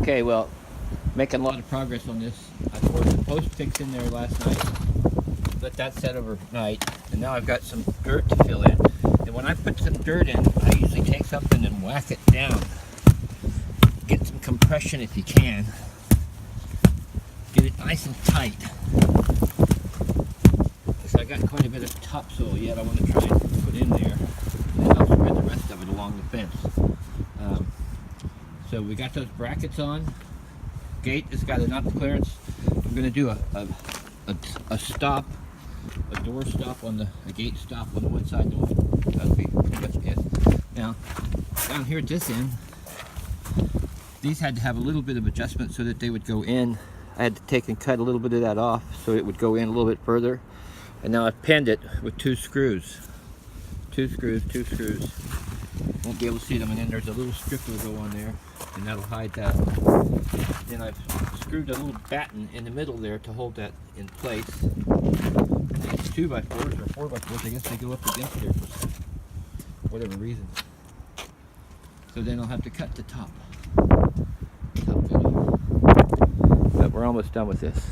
Okay, well, making a lot of progress on this. I poured the post picks in there last night. Let that set overnight, and now I've got some dirt to fill in. And when I put some dirt in, I usually take something and whack it down. Get some compression if you can. Get it nice and tight. Because I got quite a bit of topsoil yet I want to try and put in there. And then I'll spread the rest of it along the fence. So we got those brackets on. Gate has got enough clearance. I'm going to do a stop, a door stop on a gate stop on the one side door. That'll be pretty much it. Now, down here at this end, these had to have a little bit of adjustment so that they would go in. I had to take and cut a little bit of that off so it would go in a little bit further. And now I've pinned it with two screws. Two screws. Won't be able to see them, and then there's a little strip that will go on there, and that'll hide that. Then I've screwed a little batten in the middle there to hold that in place. And it's 2x4s or 4x4s. I guess they go up against there for whatever reason. So then I'll have to cut the top bit off. But we're almost done with this.